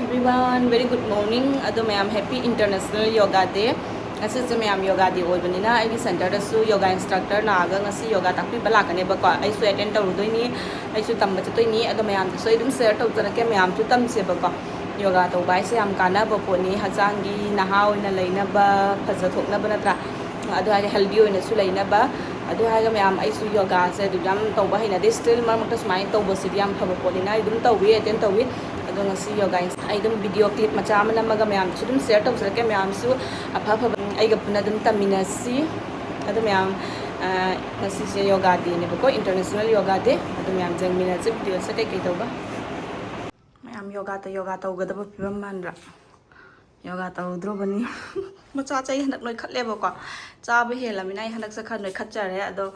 everyone, very good morning. Ado mayam happy International Yoga Day. Ngasi se mayam yoga day oibanina ai center da su yoga instructor na aga ngasi yoga takpi bala kane ba ko ai su attend tawdoi ni ai su tamba chatoi ni ado mayam so idum share tawjana ke mayam su tam se ba ko yoga to bai se am kana ba po ni hajang gi naha oina leina ba phaja thokna ba natra ado ha healthy oina su leina ba ado ha ga mayam ai su yoga se du jam to ba hina de still mar mata smai to ba sidiam phaba po ni na idum tawi attend tawi ado ngasi yoga ai dum video clip macha mana maga mayam su dum share tawjana ke mayam su apha pha ai ga puna dum taminasi ado mayam ngasi se yoga day ne ba ko international yoga day ado mayam jang mina se video se kai to ba mayam yoga to ga da ba pibam manra yoga to dro bani macha chai hanak noi khatle ba ko cha ba hela mina ai hanak sa khan noi khat jare ado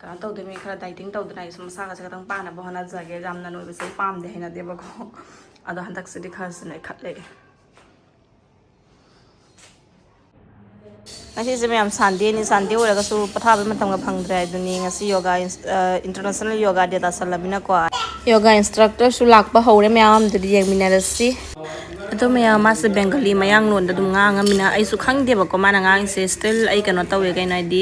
ka to de me khara dieting to dna isum sa ga sa tang pa na ba hana jage jam na noi ba se pam de hina de ba ko ado hanak se dikha se noi khatle ngasi se mayam Sunday ni Sunday ora ga su patha ba matam ga phangdra aduni ngasi yoga international yoga day da salamina ko yoga instructor su lakpa hore mayam du di yengminarasi ado mayam mas Bengali mayang non da dum nga mina ai su khang de ba ko mana ngang se still ai kana tawe ga na di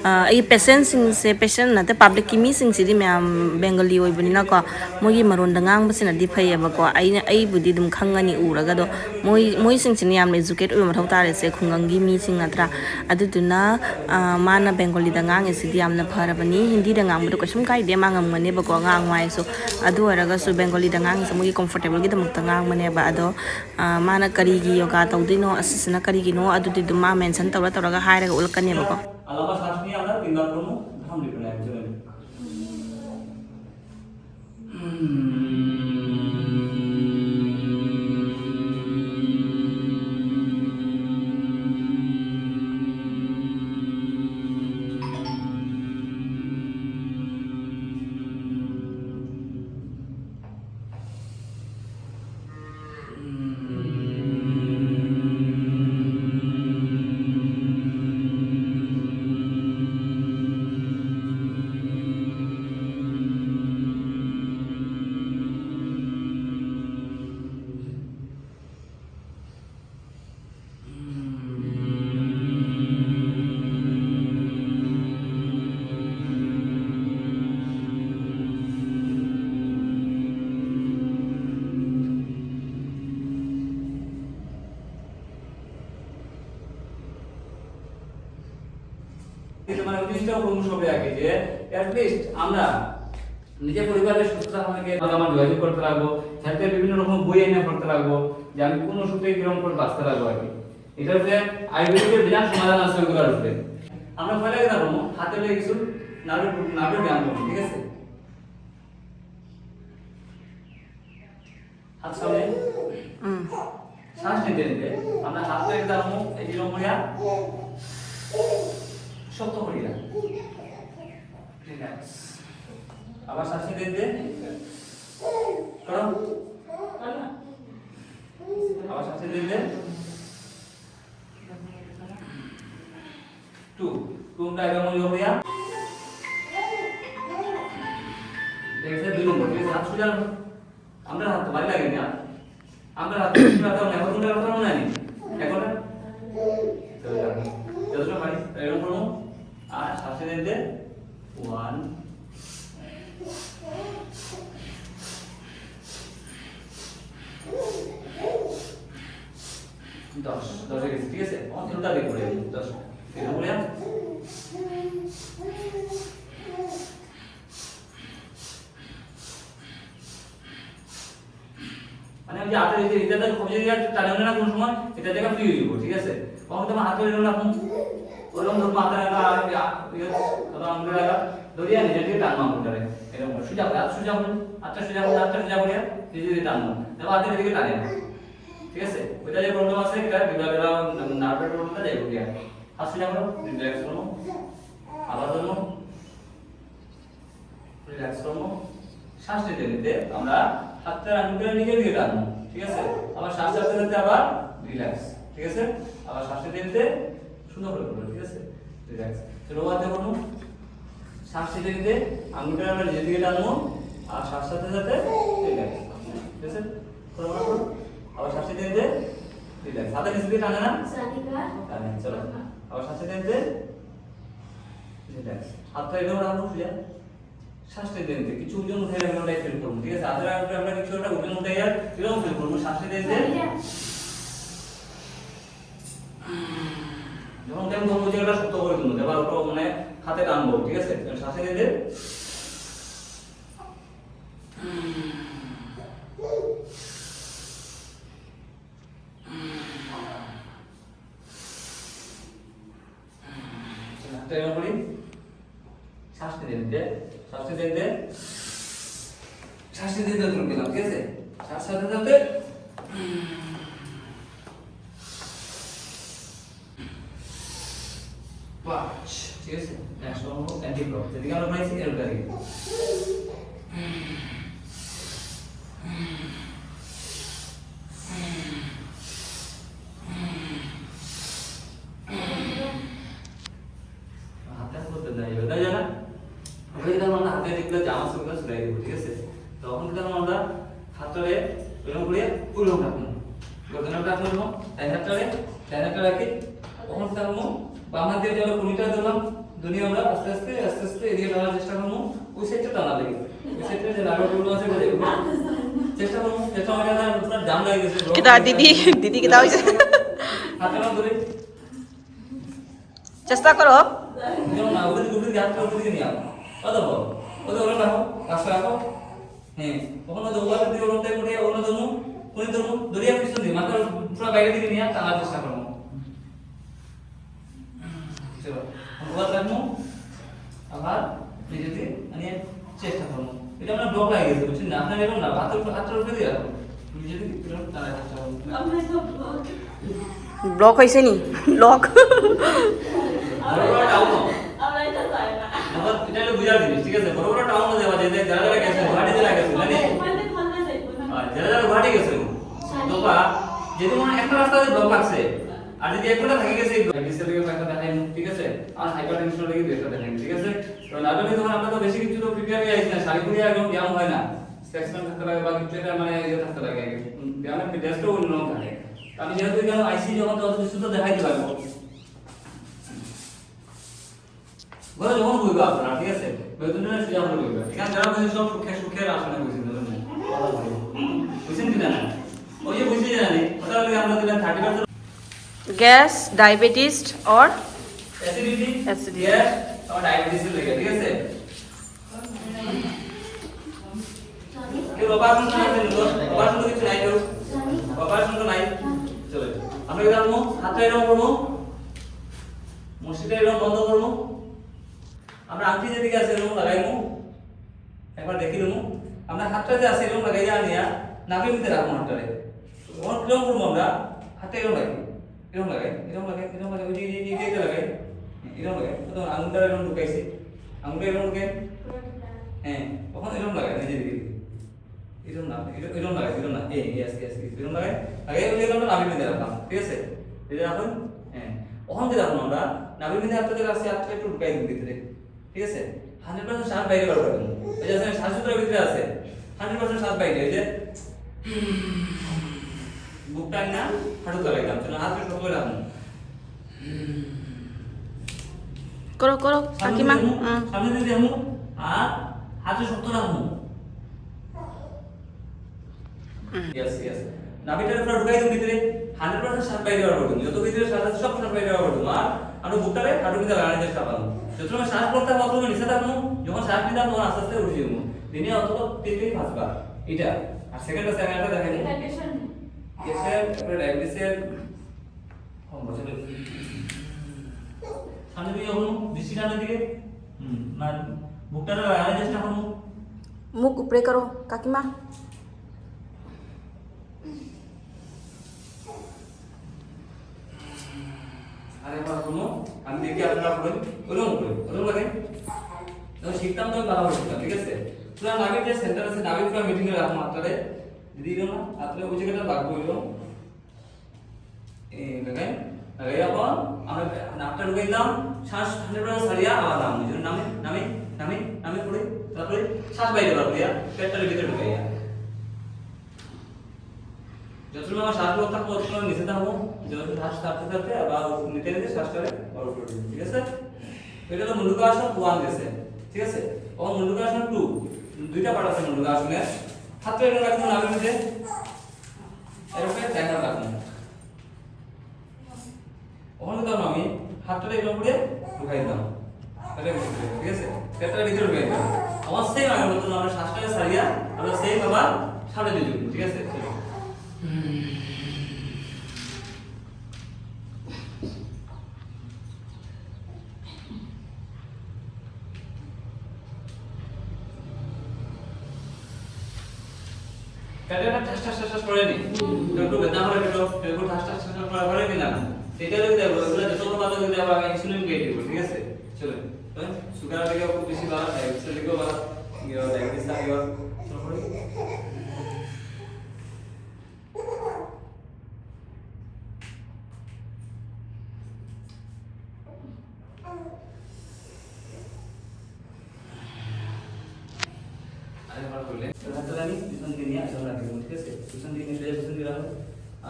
ai patient sing se patient na te public ki mi sing si di mayam Bengali oi buni na ko mogi maron da ngang ba sina di phai ba ko ai budi dum khang ani ura ga do moi sing sin yam educate oi ma thau ta re se khungang gi mi sing atra adu duna mana Bengali da ngang si di yam na phara bani Hindi da ngang bu ko sum kai de mangam ngane ba ko ngang wai so adu ara ga su Bengali da ngang sa mogi comfortable gi da muk ta ngang mane ba ado mana kari gi yoga tawdino asisna kari gi no adu di duma mention tawra ga haira ga ulkane ba ko alaba sasni আমরা তিনবার করব ধাম লিখুন একজন মানে জিনিসটা প্রমোশ হবে আগে যে এট লিস্ট আমরা নিজের পরিবারের সুস্থতা আমাকে আমার যোগাযোগ করতে লাগবো সাথে বিভিন্ন রকম বই এনে পড়তে লাগবো যে আমি কোন ওষুধে কিরকম করে বাঁচতে লাগবো আর কি এটা হচ্ছে আয়ুর্বেদিকের বিধান সমাধান আছে ওগুলোর উপরে আমরা ফলে রাখবো হাতে লেগে কিছু নাড়ু ব্যায়াম করবো ঠিক আছে হাত সামনে শ্বাস নিতে নিতে আমরা হাতটা একটু দাঁড়াবো এই যেরকম করিয়া শক্ত করিয়া রিল্যাক্স আবার শ্বাস নিতে নিতে করো আবার শ্বাস নিতে নিতে টুটা এরকম করিয়া দেখছে 2 নম্বর ঠিক আছে হাত সোজা আমরা হাত ভালো লাগে না আমরা হাত সোজা দাও না এখন টুটা কথা মনে নাই এখন চলো ভাই এরকম করো আর শ্বাস নিতে নিতে 1 10 গেছে ঠিক আছে অন্তরটা দিয়ে পড়ে 10 এরকম করে মানে আমি যে হাতে এটা খুঁজে দিয়ে টানবে না কোন সময় এটা জায়গা ফ্রি হয়ে যাবে ঠিক আছে কখন তোমার হাতে ধরে রাখুন ওরকম ধরো মাথা লাগা আর আঙুল লাগা ধরিয়া নিজে থেকে টানবা মুন্ডারে এরকম সোজা করে সোজা করে আটটা সোজা করে নিজে দিয়ে টানবা দেখো হাতের দিকে টানে ঠিক আছে ওইটা যে প্রবলেম আছে এটা বিভাগের নার্ভের প্রবলেমটা যাইব গিয়া হাত সোজা করো রিল্যাক্স করো আবার ধরো রিল্যাক্স করো শ্বাস নিতে নিতে আমরা হাতের আঙুলটা নিজে দিকে টানবো ঠিক আছে আবার শ্বাস ছাড়তে নিতে আবার রিল্যাক্স ঠিক আছে আবার শ্বাস নিতে নিতে সুন্দর করে করো ঠিক আছে রিল্যাক্স চলো হাতে করো শ্বাস নিতে নিতে আঙুলটা আমরা নিজের দিকে টানবো আর শ্বাস সাথে সাথে রিল্যাক্স ঠিক আছে করো আবার শ্বাসটা টেনে রিল্যাক্স। হাতে নিচে দিয়ে টানে না? টানে। চলো আবার শ্বাসটা টেনে রিল্যাক্স। হাতটা এরকম রাখবো সোজা। শ্বাসটা টেনে কিছু ওজন উঠে যাবে ওটাই ফিল করবো, ঠিক আছে? হাতের উপরে আমরা কিছু একটা ওজন উঠে যাবে এরকম ফিল করবো। শ্বাসটা টেনে যখন টাইম ধরবো জায়গাটা শক্ত করে তুলবো, এবার ওটা মানে হাতে টানবো, ঠিক আছে? শ্বাসে নিয়ে হাতটা এরকম করি, শ্বাসটা দিতে শ্বাসটা দিতে শ্বাসটা দিতে তুলে পেলাম, ঠিক আছে? শ্বাস সাথে সাথে পাঁচ, ঠিক আছে? নেক্সট ওয়ান হলো অ্যান্টি ব্লক, যেদিকে আমরা বানাইছি এরটা দিকে। হাতে করতে দেয় তাই জানা ওই যখন আমরা হাতে দিকগুলো জামা সুবিধা ছড়াই দেবো, ঠিক আছে? তখন কিন্তু আমরা হাতটারে এরকম করে উল্টো রাখবো, গর্দনটা রাখবো, তাই হাতটা রাখি। তখন কিন্তু আমরা বাম হাত দিয়ে যখন কুড়িটা দিলাম দুনিয়া আমরা আস্তে আস্তে এদিকে টানার চেষ্টা করবো, ওই সাইডটা টানা লাগে, ওই সাইডটা যে লাগাগুলো আছে চেষ্টা করবো। চেষ্টা করে পুরো জাম লাগে গেছে কিতা দিদি কিতা হইছে? হাতে না ধরে চেষ্টা করো। যেমন না ওদের উপরে হাত করে নিয়ে আসো, অদব ওদের ওরা রাখো, কাছে রাখো। হ্যাঁ, ওখানে দৌড়াতে দিয়ে ওরতে করে ওখানে ধরুন কোন ধরুন দরিয়া পিছন দিয়ে মাথা পুরো বাইরে দিকে নিয়ে টানার চেষ্টা করবো। চলো ওবার রাখবো, আবার নিজে দিয়ে নিয়ে চেষ্টা করবো। এটা আমরা ব্লক লাগিয়ে গেছে, বুঝছেন না? আপনার এরকম না, হাতের উপরে দিয়ে রাখো, নিজে দিয়ে এরকম টানার চেষ্টা করবো। ব্লক হইছে নি? ব্লক এটা হলো বুঝার জিনিস, ঠিক আছে? বড় বড় টাউনে যাওয়া যায়, যারা যারা গেছে গুয়াহাটি জেলা গেছে মানে যারা যারা গুয়াহাটি গেছে তো বা যদি মনে একটা রাস্তাতে ব্লক আছে আর যদি একটা থাকে গেছে ডিসেলের একটা দেখাই, ঠিক আছে? আর হাইপারটেনশন লাগি দুইটা দেখাই, ঠিক আছে? তো নাটকে তখন আমরা তো বেশি কিছু তো প্রিপেয়ার হয়ে আইছি না, শারীরিক একদম ব্যায়াম হয় না, সেকশন থাকতে লাগে বা কিছু একটা মানে ইয়ে থাকতে লাগে, ব্যায়ামের ফিটনেসটাও অন্যরকম থাকে। আমি যেহেতু কেন আইসি যখন তত কিছু তো দেখাইতে পারবো বলে যখন বলবো আপনারা, ঠিক আছে? বেদনা সুজা আমরা বলবো এখানে যারা বসে সব সুখের আসনে বসে ধরুন বুঝছেন কি না? ওই যে বুঝতে জানি ওটা লাগে আমরা দিলাম 30% gas, diabetes or acidity, Acidity. Gas আর ডায়াবেটিস লাগে, ঠিক আছে? কেউ অপারেশন করতে নিলো, অপারেশন তো কিছু নাই, কেউ অপারেশন তো নাই। চলো আমরা কি করবো? হাতটা এরকম করবো, মুষ্টিটা এরকম বন্ধ করবো, আমরা আংটি যেদিকে আছে এরকম লাগাইবো, একবার দেখি দেবো। আমরা হাতটা যে আছে এরকম লাগাইয়া নিয়া নাকের ভিতরে রাখবো হাতটারে। ওর কিরকম করবো আমরা? হাতটা এরকম লাগাই, এরকম লাগাই, এরকম লাগাই, এরকম লাগাই, ওই যে লাগাই, এরকম লাগাই। তো আঙুলটা এরকম ঢুকাইছি, আঙুলটা এরকম ঢুকে, হ্যাঁ, তখন এরকম লাগাই নিজে দিকে, এরকম না, এরকম লাগাই, এরকম না, এরকম লাগাই, লাগাই ওই জায়গাটা নাভির ভিতরে রাখলাম, ঠিক আছে? এই যে রাখুন, হ্যাঁ। ওখান থেকে রাখুন আমরা নাভির ভিতরে হাতটা যে আছে হাতটা একটু ঢুকাই দিন ভিতরে, ঠিক আছে? 100% শ্বাস বাইরে বার করবেন। এই যে শ্বাস সূত্রের ভিতরে আছে 100% শ্বাস বাইরে, এই যে বুকটা না হাঁটু লাগাইতাম, চলো হাত শক্ত করে রাখুন। করো করো কাকিমা। সামনে দিয়ে দেখো আর হাতে শক্ত রাখুন। ইয়েস নাভিটার পুরো ঢুকাই দিন ভিতরে, 100% শ্বাস বাইরে বার করুন। যত ভিতরে শ্বাস আছে সব শ্বাস বাইরে বার করুন। আর আমরা বুকটারে হাঁটু ভিতরে লাগানোর চেষ্টা করুন। যতক্ষণ শ্বাস করতে হবে ততক্ষণ নিচে থাকুন, যখন শ্বাস নিতে হবে তখন আস্তে আস্তে উঠে যাবো। দিনে অন্তত 3 5 বার এটা। আর সেকেন্ডটা দেখাই দিন। গ্যাসের তারপরে ডায়াবেটিসের সামনে দিকে হলো দৃষ্টি সামনের দিকে, না বুকটারে লাগানোর চেষ্টা করুন। মুখ উপরে করো কাকিমা। আরেকবার শুনো, আমি দেখি আপনারা করেন, ওরকম লাগে। যখন শিখতাম তখন ভালো শিখতাম, ঠিক আছে? পুরো নাভির যে সেন্টার আছে, নাভির পুরো মিটিং এ রাখুন হাতটারে, দিদি দিও না, হাতটারে ওই জায়গাটা বাগ করলো, এই লাগাই, লাগাই এখন আমরা নাকটা ঢুকাই দিলাম, শ্বাস 100% ছাড়িয়া আবার নামে পড়ে, তারপরে শ্বাস বাইরে বার করিয়া পেটটার ভিতরে ঢুকাইয়া, যতক্ষণ আমার শ্বাসগুলো থাকবো ততক্ষণ নিচে থাকবো, যত শ্বাস থাকতে থাকতে আবার নিতে নিতে শ্বাসটা আবার উপরে উঠবে, ঠিক আছে? এটা হলো মুন্ডুকাসন 1 গেছে, ঠিক আছে? ও মুন্ডুকাসন 2 দুইটা পার্ট আছে মুন্ডুকাসনের। হাতটা এরকম রাখুন নাভির মধ্যে, এরকম দেখা রাখুন। ওখানে দাও না, আমি হাতটা এরকম করে ঢুকাই দাও, তাহলে ঠিক আছে? পেটটা ভিতরে ঢুকাই দাও। আমার সেম আগের মতো আমরা শ্বাসটাকে ছাড়িয়া আমরা সেম আবার সামনে দিয়ে যাবো, ঠিক আছে? চলো। পেটটা ঠাস ঠাস ঠাস ঠাস করে নি, একটু বেদনা করে একটু একটু ঠাস ঠাস ঠাস করে নি না, সেটা যদি দেবো এগুলো যতগুলো বাধা যদি দেবো আগে ইনসুলিন খেয়ে দিব, ঠিক আছে? চলো, সুগার থেকে খুব বেশি বাড়া, ডায়াবেটিস থেকেও বাড়া, ডায়াবেটিস থাকবে চলো। আরেকবার করলে হাতটা আমি পিছন দিকে নিয়ে আসলে রাখবো, ঠিক আছে? পিছন দিকে নিয়ে পিছন দিকে রাখবো,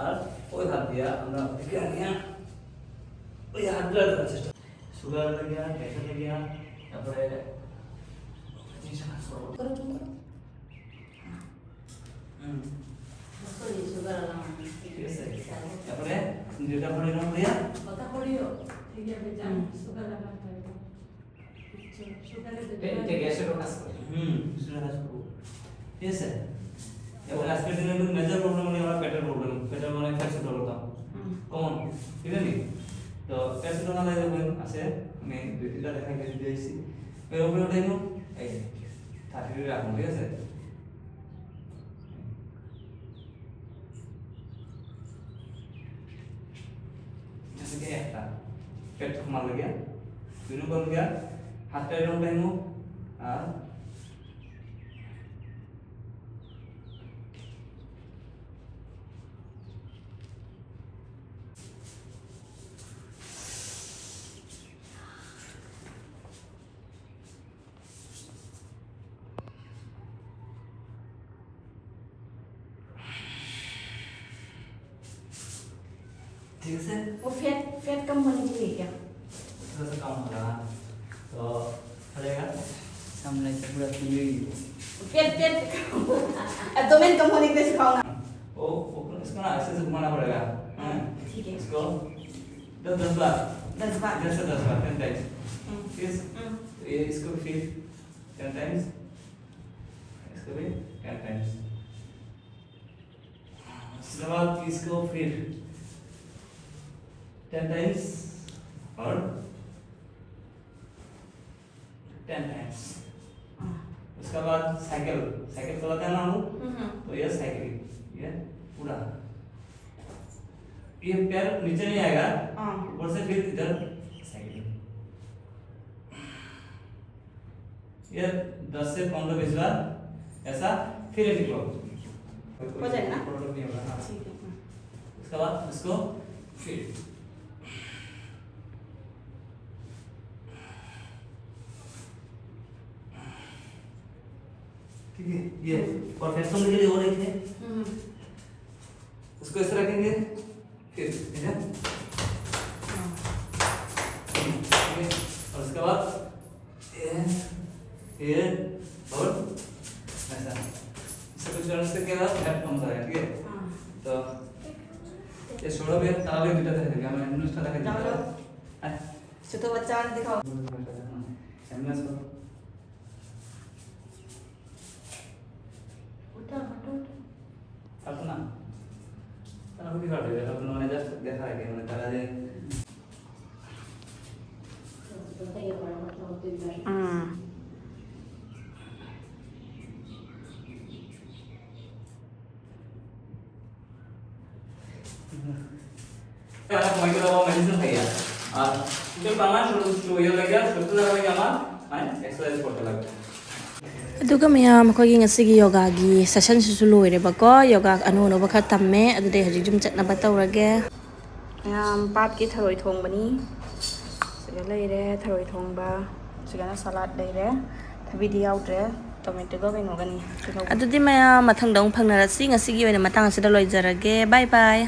আর ওই হাত দিয়া আমরা দিকে আনিয়া ওই হাতটা রাখার চেষ্টা। সুগার থেকে প্রেশার থেকে তারপরে জিনিসটা কাজ করবো। করো তুমি করো। সরি সুগার আলাম। ঠিক আছে? তারপরে যেটা পড়ে নাম দিয়া কথা বলিও ঠিক আছে জান সুগার আলাম পাইবো সুগারের এটা গ্যাসের কাজ করে। সুগার কাজ করবো, ঠিক আছে? এবং আজকের দিনে কিন্তু মেজর প্রবলেম হলো আমার পেটের প্রবলেম, পেটের মানে ফ্যাক্সিড হলো কমন, ঠিক আছে? তো ফ্যাক্সিড হলে যখন আছে আমি দুইটা দেখাই দিয়েছি, এর উপরে ওঠাই নো এই 30 রাখুন, ঠিক আছে? जैसे कि একটা পেট মার গিয়া দুই নম্বর গিয়া হাতটা এরকম টাইমো আর ठीक है? वो फैट कम होने के लिए क्या? थोड़ा सा कम हो रहा है तो चलेगा, सामने से पूरा क्लियर फैट एब्डोमेन कम होने के लिए सिखाओ ना। ओ इसको ना ऐसे से घुमाना पड़ेगा, ठीक है। इसको 10 बार 10 बार 10 से 10 बार 10 टाइम्स, ठीक है? तो ये इसको फिर 10 टाइम्स, इसको भी 10 टाइम्स, उसके बाद इसको फिर 10 टाइम्स और 10 टाइम्स। उसके बाद साइकिल साइकिल चलाते हैं ना हम, तो ये साइकिल ये पूरा ये पैर नीचे नहीं आएगा, ऊपर से फिर इधर साइकिल, ये 10 से 15-20 बार ऐसा फिर एक बार हो जाएगा ना? प्रॉब्लम नहीं होगा। हाँ। ठीक है। उसके बाद इसको फिर ठीक है, ये परफेक्शन के लिए हो रही है, उसको ऐसे रखेंगे फिर इधर, ठीक है? और उसके बाद ये और ऐसा सब कुछ करने से क्या होगा, फैट कम होता है, ठीक है? तो ये छोड़ो भी ताला भी दिखता है, हमें न्यूज़ का दिखा चलो। है, छोटा बच्चा ने दिखाओ। एमएस को উঠা হটো अपना তারা কি কাটে আপনি মানে জাস্ট দেখা রাখে মানে তারা যে তো তাই করা কথা হতে যায় তারা পয়েন্ট দাও মেডিসিন খাইয়া আর এটা পামান শুরু হয়ে লাগা সুস্থ লাগা আমার মানে এক্সারসাইজ করতে লাগবে ꯑꯗꯨꯒ ꯃꯌꯥꯝ ꯑꯩꯈꯣꯏꯒꯤ ꯉꯁꯤꯒꯤ ꯌꯣꯒꯥꯒꯤ ꯁꯦꯁꯟꯁꯤꯁꯨ ꯂꯣꯏꯔꯦꯕꯀꯣ ꯌꯣꯒꯥ ꯑꯅꯧ ꯈꯔ ꯇꯝꯃꯦ ꯑꯗꯨꯗꯩ ꯍꯧꯖꯤꯛ ꯌꯨꯝ ꯆꯠꯅꯕ ꯇꯧꯔꯒꯦ ꯃꯌꯥꯝ ꯄꯥꯠꯀꯤ ꯊꯔꯣꯏ ꯊꯣꯡꯕꯅꯤ ꯁꯤꯗ ꯂꯩꯔꯦ ꯊꯔꯣꯏ ꯊꯣꯡꯕ ꯁꯤꯗꯅ ꯁꯂꯥꯗ ꯂꯩꯔꯦ ꯊꯕꯤꯗꯤ ꯌꯥꯎꯗ꯭ꯔꯦ tomato kainog ani ꯑꯗꯨꯗꯤ ꯃꯌꯥꯝ ꯃꯊꯪꯗ ꯑꯃꯨꯛ ꯐꯪꯅꯔꯁꯤ ꯉꯁꯤꯒꯤ ꯑꯣꯏꯅ ꯃꯇꯥꯡ ꯑꯁꯤꯗ ꯂꯣꯏꯖꯔꯒꯦ ꯕꯥꯏ ꯕꯥꯏ